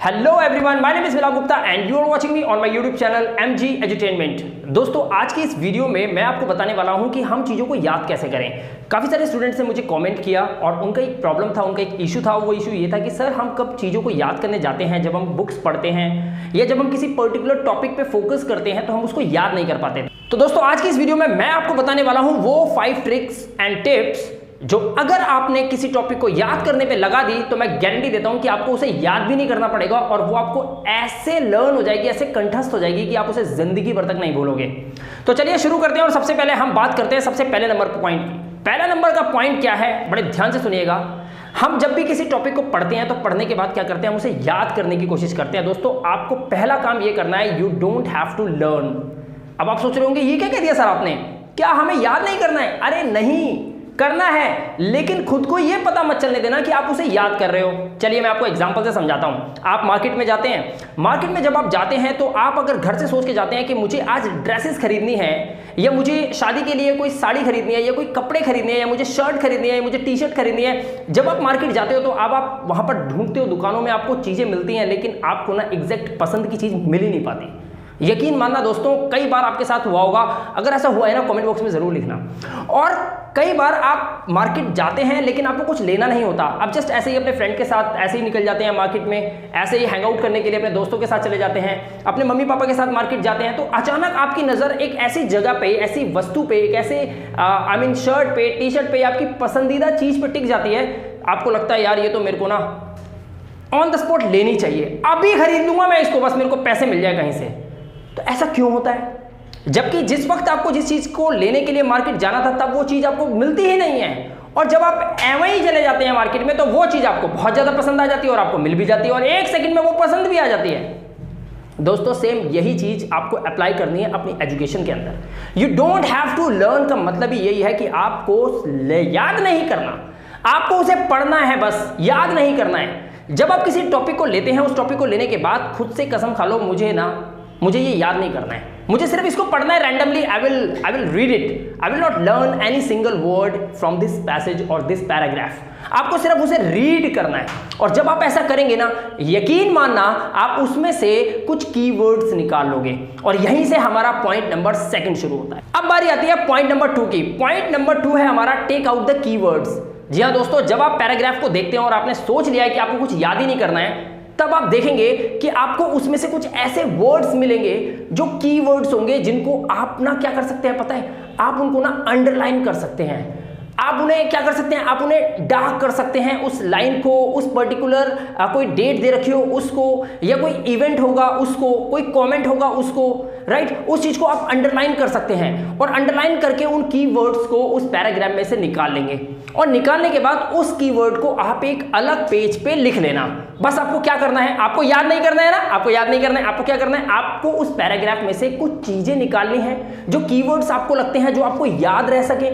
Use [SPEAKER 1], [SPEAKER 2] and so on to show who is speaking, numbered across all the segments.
[SPEAKER 1] Hello everyone, my name is Vilap Gupta and you are watching me on my YouTube channel MG edutainment. दोस्तों, आज की इस video में मैं आपको बताने वाला हूं कि हम चीज़ों को याद कैसे करें। काफ़ी सारे स्टूडेंट्स ने मुझे कमेंट किया और उनका एक प्रॉब्लम था, उनका एक इशू था। वो इशू ये था कि सर हम कब चीज़ों को याद करने जाते हैं, जब हम बुक्स पढ़ते हैं या जब हम किसी पर्टिकुलर टॉपिक पे फोकस करते हैं तो हम उसको याद नहीं कर पाते। तो दोस्तों, आज की इस वीडियो में मैं आपको बताने वाला हूँ वो 5 ट्रिक्स एंड टिप्स जो अगर आपने किसी टॉपिक को याद करने पे लगा दी तो मैं गारंटी देता हूं कि आपको उसे याद भी नहीं करना पड़ेगा और वो आपको ऐसे लर्न हो जाएगी, ऐसे कंठस्थ हो जाएगी कि आप उसे जिंदगी भर तक नहीं भूलोगे। तो चलिए शुरू करते हैं और सबसे पहले हम बात करते हैं सबसे पहले नंबर पॉइंट की। पहला नंबर का पॉइंट क्या है, बड़े ध्यान से सुनिएगा। हम जब भी किसी टॉपिक को पढ़ते हैं तो पढ़ने के बाद क्या करते हैं, हम उसे याद करने की कोशिश करते हैं। दोस्तों, आपको पहला काम ये करना है, you don't have to learn. अब आप सोच रहे होंगे ये क्या कह दिया सर आपने, क्या हमें याद नहीं करना है? अरे नहीं, करना है, लेकिन खुद को यह पता मत चलने देना कि आप उसे याद कर रहे हो। चलिए मैं आपको एग्जांपल से समझाता हूं। आप मार्केट में जाते हैं, मार्केट में जब आप जाते हैं तो आप अगर घर से सोच के जाते हैं कि मुझे आज ड्रेसेस खरीदनी है या मुझे शादी के लिए कोई साड़ी खरीदनी है या कोई कपड़े खरीदने हैं या मुझे शर्ट खरीदनी है या मुझे टी शर्ट खरीदनी है, जब आप मार्केट जाते हो तो अब आप वहां पर ढूंढते हो, दुकानों में आपको चीजें मिलती हैं, लेकिन आपको ना एग्जैक्ट पसंद की चीज मिल ही नहीं पाती। यकीन मानना दोस्तों, कई बार आपके साथ हुआ होगा। अगर ऐसा हुआ है ना, कमेंट बॉक्स में जरूर लिखना। और कई बार आप मार्केट जाते हैं लेकिन आपको कुछ लेना नहीं होता, आप जस्ट ऐसे ही अपने फ्रेंड के साथ ऐसे ही निकल जाते हैं मार्केट में, ऐसे ही हैंग आउट करने के लिए अपने दोस्तों के साथ चले जाते हैं, अपने मम्मी पापा के साथ मार्केट जाते हैं। तो अचानक आपकी नज़र एक ऐसी जगह पे, ऐसी वस्तु पे, एक ऐसे शर्ट पे, टी शर्ट पे, आपकी पसंदीदा चीज़ पे टिक जाती है। आपको लगता है यार ये तो मेरे को ना ऑन द स्पॉट लेनी चाहिए, अभी खरीद लूंगा मैं इसको, बस मेरे को पैसे मिल जाए कहीं से। तो ऐसा क्यों होता है? जबकि जिस वक्त आपको जिस चीज को लेने के लिए मार्केट जाना था तब वो चीज आपको मिलती ही नहीं है, और जब आप एवं ही चले जाते हैं मार्केट में तो वो चीज आपको बहुत ज्यादा पसंद आ जाती है और आपको मिल भी जाती है और एक सेकंड में वो पसंद भी आ जाती है। दोस्तों, सेम यही चीज आपको अप्लाई करनी है अपनी एजुकेशन के अंदर। You don't have to learn का मतलब ही यही है कि आपको याद नहीं करना, आपको उसे पढ़ना है, बस याद नहीं करना है। जब आप किसी टॉपिक को लेते हैं, उस टॉपिक को लेने के बाद खुद से कसम खा लो, मुझे ये याद नहीं करना है, मुझे सिर्फ इसको पढ़ना है randomly. I will read it, I will not learn any single word from this passage और दिस पैराग्राफ। आपको सिर्फ उसे रीड करना है, और जब आप ऐसा करेंगे ना, यकीन मानना आप उसमें से कुछ कीवर्ड्स निकाल लोगे, और यहीं से हमारा पॉइंट नंबर 2 शुरू होता है। अब बारी आती है पॉइंट नंबर 2 की। पॉइंट नंबर 2 है हमारा टेक आउट द कीवर्ड्स। जी हाँ दोस्तों, जब आप पैराग्राफ को देखते हैं और आपने सोच लिया है कि आपको कुछ याद ही नहीं करना है, तब आप देखेंगे कि आपको उसमें से कुछ ऐसे वर्ड्स मिलेंगे जो कीवर्ड्स होंगे, जिनको आप ना क्या कर सकते हैं पता है, आप उनको ना अंडरलाइन कर सकते हैं। आप उन्हें क्या कर सकते हैं, आप उन्हें डार्क कर सकते हैं, उस लाइन को, उस पर्टिकुलर कोई डेट दे रखी हो उसको, या कोई इवेंट होगा उसको, कोई कमेंट होगा उसको, राइट, उस चीज को आप अंडरलाइन कर सकते हैं, और अंडरलाइन करके उन कीवर्ड्स को उस पैराग्राफ में से निकाल लेंगे, और निकालने के बाद उस कीवर्ड को आप एक अलग पेज पे लिख लेना। बस आपको क्या करना है, आपको याद नहीं करना है ना, आपको याद नहीं करना है, आपको क्या करना है, आपको उस पैराग्राफ में से कुछ चीजें निकालनी है जो कीवर्ड्स आपको लगते हैं जो आपको याद रह सके,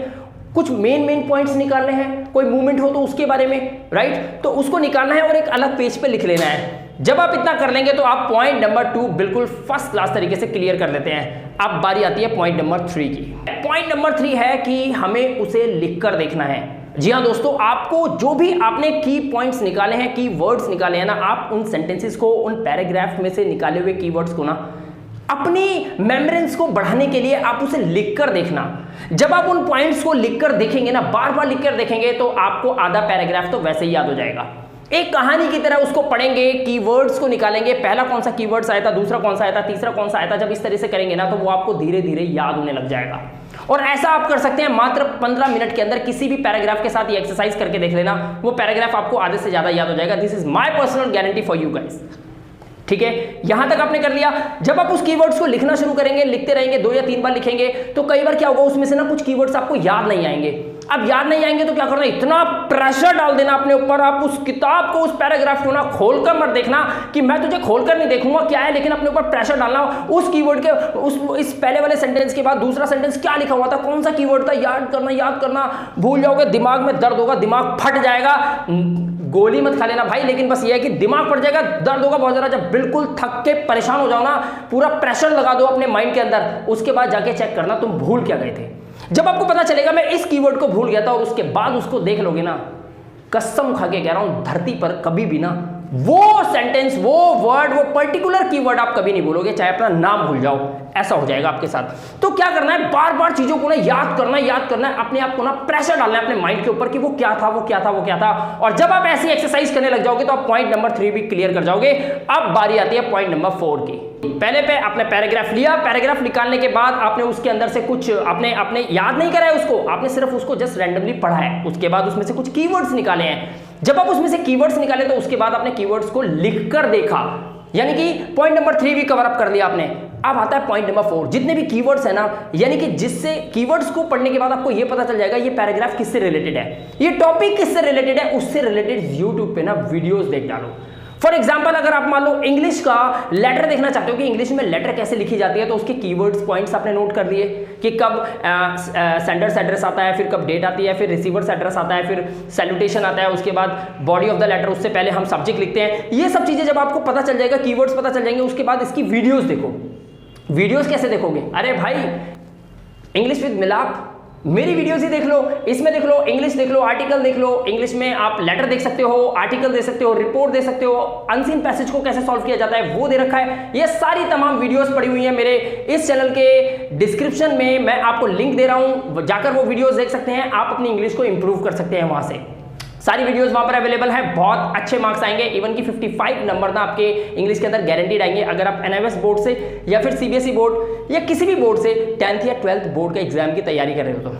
[SPEAKER 1] कुछ मेन पॉइंट्स निकालने हैं, कोई मूवमेंट हो तो उसके बारे में, राइट, तो उसको निकालना है और एक अलग पेज पे लिख लेना है। जब आप इतना कर लेंगे तो आप पॉइंट नंबर 2 बिल्कुल फर्स्ट क्लास तरीके से क्लियर कर लेते हैं। अब बारी आती है पॉइंट नंबर 3 की। पॉइंट नंबर 3 है कि हमें उसे लिखकर देखना है। जी हाँ दोस्तों, आपको जो भी आपने की पॉइंट्स निकाले हैं, की वर्ड्स निकाले हैं ना, आप उन सेंटेंसेस को, उन पैराग्राफ में से निकाले हुए कीवर्ड्स को ना अपनी मेमोरेंस को बढ़ाने के लिए आप उसे लिखकर देखना। जब आप उन पॉइंट्स को लिखकर देखेंगे ना, बार बार लिखकर देखेंगे, तो आपको आधा पैराग्राफ तो वैसे ही याद हो जाएगा। एक कहानी की तरह उसको पढ़ेंगे, कीवर्ड्स को निकालेंगे, पहला कौन सा कीवर्ड्स आया था, दूसरा कौन सा आया था, तीसरा कौन सा आया था। जब इस तरह से करेंगे ना तो वो आपको धीरे धीरे याद होने लग जाएगा। और ऐसा आप कर सकते हैं मात्र 15 मिनट के अंदर, किसी भी पैराग्राफ के साथ ये एक्सरसाइज करके देख लेना, वो पैराग्राफ आपको आधे से ज्यादा याद हो जाएगा। This is my personal guarantee for you guys. ठीक है, यहां तक आपने कर लिया। जब आप उस कीवर्ड्स को लिखना शुरू करेंगे, लिखते रहेंगे, 2 या 3 बार लिखेंगे, तो कई बार क्या होगा, उसमें से ना कुछ कीवर्ड्स आपको याद नहीं आएंगे। अब याद नहीं आएंगे तो क्या करना, इतना प्रेशर डाल देना अपने ऊपर, आप उस किताब को, उस पैराग्राफ को ना खोलकर मत देखना कि मैं तुझे खोलकर नहीं देखूंगा क्या है, लेकिन अपने ऊपर प्रेशर डालना उस कीवर्ड के, इस पहले वाले सेंटेंस के बाद दूसरा सेंटेंस क्या लिखा हुआ था, कौन सा कीवर्ड था, याद करना, भूल जाओगे, दिमाग में दर्द होगा, दिमाग फट जाएगा। गोली मत खा लेना भाई, लेकिन बस ये है कि दिमाग पड़ जाएगा, दर्द होगा बहुत ज्यादा। जब बिल्कुल थक के परेशान हो जाओ ना, पूरा प्रेशर लगा दो अपने माइंड के अंदर, उसके बाद जाके चेक करना तुम भूल क्या गए थे। जब आपको पता चलेगा मैं इस कीवर्ड को भूल गया था, और उसके बाद उसको देख लोगे ना, कसम खा के कह रहा हूं, धरती पर कभी भी ना वो सेंटेंस, वो वर्ड, वो पर्टिकुलर कीवर्ड आप कभी नहीं बोलोगे, चाहे अपना नाम भूल जाओ, ऐसा हो जाएगा आपके साथ। तो क्या करना है, बार बार चीजों को ना याद करना है, अपने आप को ना प्रेशर डालना है अपने माइंड के ऊपर कि वो क्या था, वो क्या था, वो क्या था। और जब आप ऐसी एक्सरसाइज करने लग जाओगे तो आप पॉइंट नंबर 3 भी क्लियर कर जाओगे। अब बारी आती है पॉइंट नंबर 4 की। पहले पे आपने पैराग्राफ लिया, पैराग्राफ निकालने के बाद आपने उसके अंदर से कुछ आपने याद नहीं करा है उसको, आपने सिर्फ उसको जस्ट रैंडमली पढ़ा है। उसके बाद उसमें से कुछ कीवर्ड्स निकाले हैं। जब आप उसमें से कीवर्ड्स निकाले तो उसके बाद आपने कीवर्ड्स को लिखकर देखा, यानी कि पॉइंट नंबर 3 भी कवर अप कर लिया आपने। अब आता है पॉइंट नंबर 4, जितने भी कीवर्ड्स है ना, यानी कि जिससे कीवर्ड्स को पढ़ने के बाद आपको ये पता चल जाएगा ये पैराग्राफ किससे रिलेटेड है, ये टॉपिक किससे रिलेटेड है, उससे रिलेटेड यूट्यूब पे ना वीडियोस देख डालो। फॉर एग्जाम्पल, अगर आप मान लो इंग्लिश का लेटर देखना चाहते हो कि इंग्लिश में लेटर कैसे लिखी जाती है, तो उसके कीवर्ड्स पॉइंट्स आपने नोट कर लिए कि कब सेंडर्स एड्रेस आता है, फिर कब डेट आती है, फिर रिसीवर्स एड्रेस आता है, फिर सैल्यूटेशन आता है, उसके बाद बॉडी ऑफ द लेटर, उससे पहले हम सब्जेक्ट लिखते हैं। ये सब चीजें जब आपको पता चल जाएगा, कीवर्ड्स पता चल जाएंगे, उसके बाद इसकी वीडियोस देखो। वीडियोस कैसे देखोगे, अरे भाई इंग्लिश विद मिलाप मेरी वीडियोस ही देख लो, इसमें देख लो, इंग्लिश देख लो, आर्टिकल देख लो। इंग्लिश में आप लेटर देख सकते हो, आर्टिकल दे सकते हो, रिपोर्ट दे सकते हो, अनसीन पैसेज को कैसे सॉल्व किया जाता है वो दे रखा है। ये सारी तमाम वीडियोस पड़ी हुई हैं मेरे इस चैनल के डिस्क्रिप्शन में, मैं आपको लिंक दे रहा हूं, जाकर वो वीडियोस देख सकते हैं। आप अपनी इंग्लिश को इंप्रूव कर सकते हैं वहां से। सारी वीडियोस वहां पर अवेलेबल है, बहुत अच्छे मार्क्स आएंगे, इवन की 55 नंबर ना आपके इंग्लिश के अंदर गारंटीड आएंगे अगर आप एनआईएस बोर्ड से या फिर सीबीएसई बोर्ड या किसी भी बोर्ड से 10th या 12th बोर्ड के एग्जाम की तैयारी कर रहे हो तो।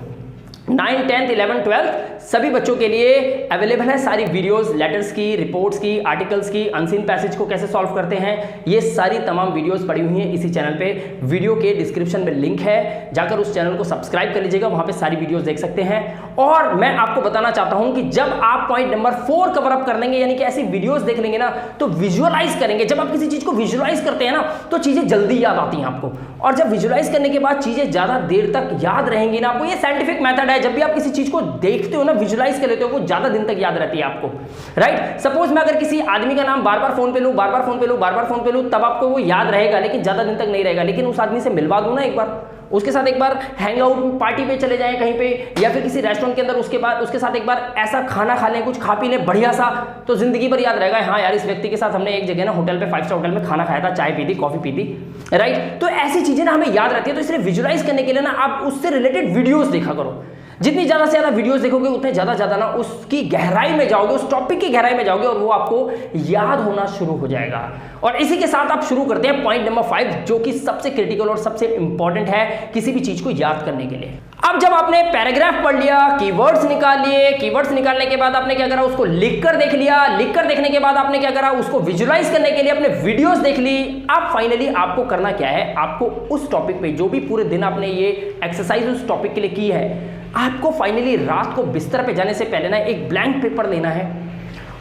[SPEAKER 1] 9, 10, 11, 12 सभी बच्चों के लिए अवेलेबल है सारी वीडियोस, लेटर्स की, रिपोर्ट्स की, आर्टिकल्स की, अनसीन पैसेज को कैसे सॉल्व करते हैं, ये सारी तमाम वीडियोस पड़ी हुई हैं इसी चैनल पे। वीडियो के डिस्क्रिप्शन में लिंक है, जाकर उस चैनल को सब्सक्राइब कर लीजिएगा, वहां पे सारी वीडियोस देख सकते हैं। और मैं आपको बताना चाहता हूं कि जब आप पॉइंट नंबर 4 कवर अप कर लेंगे, यानी कि ऐसी वीडियोस देख लेंगे ना, तो विजुअलाइज करेंगे। जब आप किसी चीज को विजुअलाइज करते हैं ना, तो चीजें जल्दी याद आती हैं आपको, और जब विजुअलाइज करने के बाद चीजें ज्यादा देर तक याद रहेंगी ना आपको, ये साइंटिफिक मेथड है। जब भी आप किसी चीज को देखते हो ना, विजुअलाइज कर लेते हो, वो ज्यादा दिन तक याद रहती है आपको, राइट। सपोज मैं अगर किसी आदमी का नाम बार बार फोन पे लूं, बार बार फोन पे लूं, बार बार फोन पे लूं, तब आपको वो याद रहेगा, लेकिन ज्यादा दिन तक नहीं रहेगा। लेकिन उस आदमी से मिलवा दूं ना एक बार, उसके साथ एक बार हैंग आउट पार्टी पे चले जाएं कहीं पे, या फिर किसी रेस्टोरेंट के अंदर उसके साथ एक बार ऐसा खाना खा लें, कुछ खा पी लें बढ़िया सा, तो जिंदगी भर याद रहेगा, हाँ यार इस व्यक्ति के साथ हमने एक जगह ना होटल पे 5 स्टार होटल में खाना खाया था, चाय पी थी, कॉफी पी थी, राइट। तो ऐसी चीजें ना हमें याद रहती है। तो इसलिए विजुअलाइज करने के लिए ना आप उससे रिलेटेड वीडियोस देखा करो। जितनी ज्यादा से ज्यादा वीडियोस देखोगे उतने ज्यादा ना उसकी गहराई में जाओगे, उस टॉपिक की गहराई में जाओगे, और वो आपको याद होना शुरू हो जाएगा। और इसी के साथ आप शुरू करते हैं पॉइंट नंबर 5, जो कि सबसे क्रिटिकल और सबसे इंपॉर्टेंट है किसी भी चीज को याद करने के लिए। अब जब आपने पैराग्राफ पढ़ लिया, कीवर्ड्स निकाल लिए, कीवर्ड्स निकालने के बाद आपने क्या करा, उसको लिखकर देख लिया, लिखकर देखने के बाद आपने क्या करा, उसको विजुअलाइज करने के लिए अपने वीडियोस देख ली। अब फाइनली आपको करना क्या है, आपको उस टॉपिक पे जो भी पूरे दिन आपने ये एक्सरसाइज उस टॉपिक के लिए की है, आपको फाइनली रात को बिस्तर पे जाने से पहले ना एक ब्लैंक पेपर लेना है,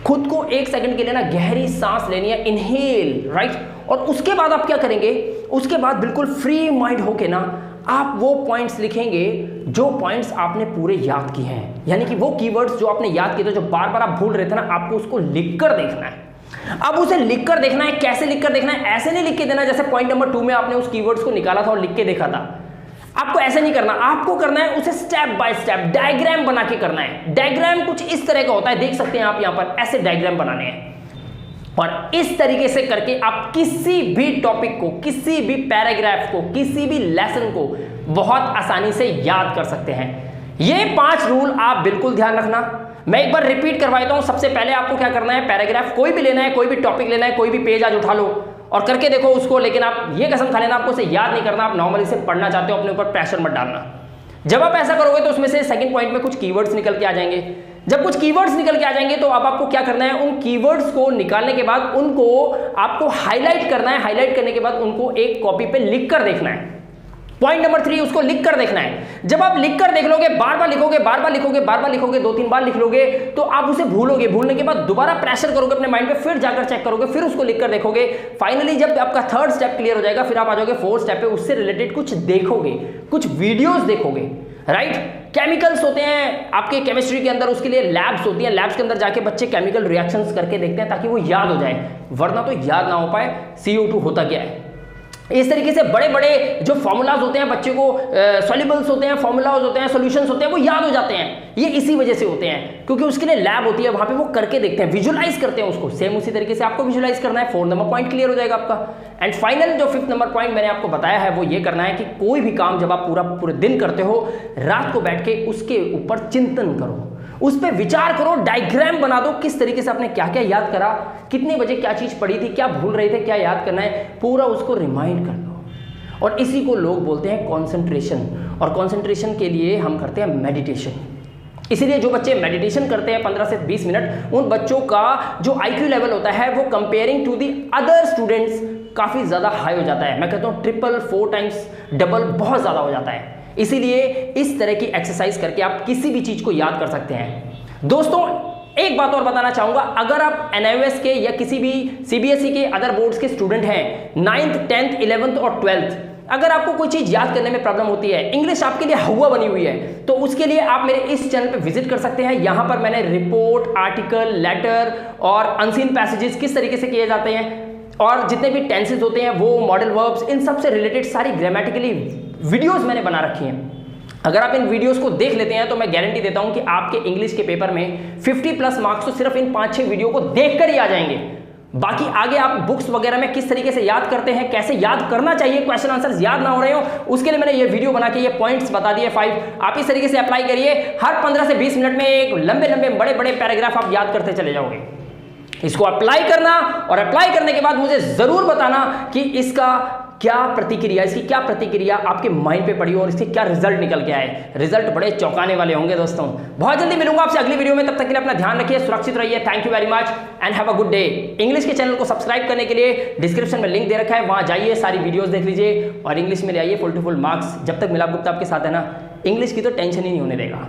[SPEAKER 1] खुद को 1 सेकंड के लिए ना गहरी सांस लेनी है, इनहेल, राइट। और उसके बाद आप क्या करेंगे, उसके बाद बिल्कुल फ्री माइंड होके ना आप वो पॉइंट्स लिखेंगे जो पॉइंट्स आपने पूरे याद किए हैं, यानी कि वो कीवर्ड्स जो आपने याद किए थे, जो बार बार आप भूल रहे थे ना, आपको उसको लिखकर देखना है। अब उसे लिखकर देखना है, कैसे लिखकर देखना है, ऐसे नहीं लिख के देना जैसे पॉइंट नंबर 2 में आपने उस कीवर्ड्स को निकाला था और लिख के देखा था। आपको ऐसे नहीं करना, आपको करना है उसे स्टेप बाय स्टेप डायग्राम बना के करना है। डायग्राम कुछ इस तरह का होता है, देख सकते हैं आप यहां पर, ऐसे डायग्राम बनाने हैं। और इस तरीके से करके आप किसी भी टॉपिक को, किसी भी पैराग्राफ को, किसी भी लेसन को बहुत आसानी से याद कर सकते हैं। ये 5 रूल आप बिल्कुल ध्यान रखना। मैं एक बार रिपीट करवा देता हूं। सबसे पहले आपको क्या करना है, पैराग्राफ कोई भी लेना है, कोई भी टॉपिक लेना है, कोई भी पेज आज उठा लो और करके देखो उसको, लेकिन आप ये कसम खा लेना आपको उसे याद नहीं करना, आप नॉर्मली से पढ़ना चाहते हो, अपने ऊपर प्रेशर मत डालना। जब आप ऐसा करोगे तो उसमें से सेकंड पॉइंट में कुछ कीवर्ड्स निकल के आ जाएंगे। जब कुछ कीवर्ड्स निकल के आ जाएंगे तो अब आपको क्या करना है, उन कीवर्ड्स को निकालने के बाद उनको आपको हाईलाइट करना है। हाईलाइट करने के बाद उनको एक कॉपी पे लिख कर देखना है। पॉइंट नंबर 3, उसको लिख कर देखना है। जब आप लिख कर देख लोगे, बार बार लिखोगे, बार बार लिखोगे, बार बार लिखोगे, 2-3 बार लिख लोगे, तो आप उसे भूलोगे। भूलने के बाद दोबारा प्रेशर करोगे अपने माइंड पे, फिर जाकर चेक करोगे, फिर उसको लिख कर देखोगे। फाइनली जब आपका 3rd स्टेप क्लियर हो जाएगा, फिर आप आ जाओगे 4th स्टेप पे, उससे रिलेटेड कुछ देखोगे, कुछ वीडियोस देखोगे, राइट। केमिकल्स होते हैं आपके केमिस्ट्री के अंदर, उसके लिए लैब्स होती हैं। लैब्स के अंदर जाके बच्चे केमिकल रिएक्शंस करके देखते हैं ताकि वो याद हो जाए, वरना तो याद ना हो पाए CO2 होता क्या है, इस तरीके से बड़े बड़े जो फॉर्मूलाज होते हैं बच्चे को सॉल्यूबल्स होते हैं, फॉर्मूलाज होते हैं, सॉल्यूशंस होते हैं, वो याद हो जाते हैं। ये इसी वजह से होते हैं क्योंकि उसके लिए लैब होती है, वहां पे वो करके देखते हैं, विजुअलाइज करते हैं उसको। सेम उसी तरीके से आपको विजुअलाइज करना है। 4 नंबर पॉइंट क्लियर हो जाएगा आपका। एंड फाइनल जो 5th नंबर पॉइंट मैंने आपको बताया है वो ये करना है कि कोई भी काम जब आप पूरे दिन करते हो, रात को बैठ के उसके ऊपर चिंतन करो, उस पर विचार करो, डायग्राम बना दो, किस तरीके से आपने क्या क्या याद करा, कितने बजे क्या चीज पढ़ी थी, क्या भूल रहे थे, क्या याद करना है, पूरा उसको रिमाइंड कर दो। और इसी को लोग बोलते हैं कंसंट्रेशन। और कंसंट्रेशन के लिए हम करते हैं मेडिटेशन। इसीलिए जो बच्चे मेडिटेशन करते हैं 15 से 20 मिनट, उन बच्चों का जो IQ लेवल होता है वो comparing to the other students काफी ज्यादा हाई हो जाता है। मैं कहता हूँ 3-4 टाइम्स डबल बहुत ज्यादा हो जाता है। इसीलिए इस तरह की एक्सरसाइज करके आप किसी भी चीज को याद कर सकते हैं। दोस्तों एक बात और बताना चाहूंगा, अगर आप NIOS के या किसी भी CBSE के अदर बोर्ड्स के स्टूडेंट हैं, 9th 10th 11th और 12th, अगर आपको कोई चीज याद करने में प्रॉब्लम होती है, इंग्लिश आपके लिए हवा बनी हुई है, तो उसके लिए आप मेरे इस चैनल पे विजिट कर सकते हैं। यहां पर मैंने रिपोर्ट, आर्टिकल, लेटर और अनसीन पैसेजेस किस तरीके से किए जाते हैं और जितने भी टेंसेस होते हैं वो, मॉडल वर्ब्स, इन सब से रिलेटेड सारी ग्रामेटिकली वीडियोस मैंने बना रखी हैं। अगर आप इन वीडियोस को देख लेते हैं तो मैं गारंटी देता हूं कि आपके इंग्लिश के पेपर में 50+ मार्क्स तो सिर्फ इन 5-6 वीडियो को देखकर ही आ जाएंगे। बाकी आगे आप बुक्स वगैरह में किस तरीके से याद करते हैं, कैसे याद करना चाहिए, क्वेश्चन आंसर्स याद ना हो रहे हो, उसके लिए मैंने ये वीडियो बना के ये पॉइंट्स बता दिए 5। आप इस तरीके से अप्लाई करिए, हर 15 से 20 मिनट में एक लंबे बड़े बड़े पैराग्राफ आप याद करते चले जाओगे। इसको अप्लाई करना और अप्लाई करने के बाद मुझे जरूर बताना कि इसका क्या प्रतिक्रिया, इसकी क्या प्रतिक्रिया आपके माइंड पे पड़ी और इसके क्या रिजल्ट निकल के आए। रिजल्ट बड़े चौंकाने वाले होंगे दोस्तों। बहुत जल्दी मिलूंगा आपसे अगली वीडियो में, तब तक के लिए अपना ध्यान रखिए, सुरक्षित रहिए। Thank you very much and have a good day. English के चैनल को सब्सक्राइब करने के लिए डिस्क्रिप्शन में लिंक दे रखा है, वहां जाइए, सारी वीडियोस देख लीजिए और इंग्लिश में ले आइए फुल टू फुल मार्क्स। जब तक मिलाप गुप्ता आपके साथ है ना, इंग्लिश की तो टेंशन ही नहीं होने देगा।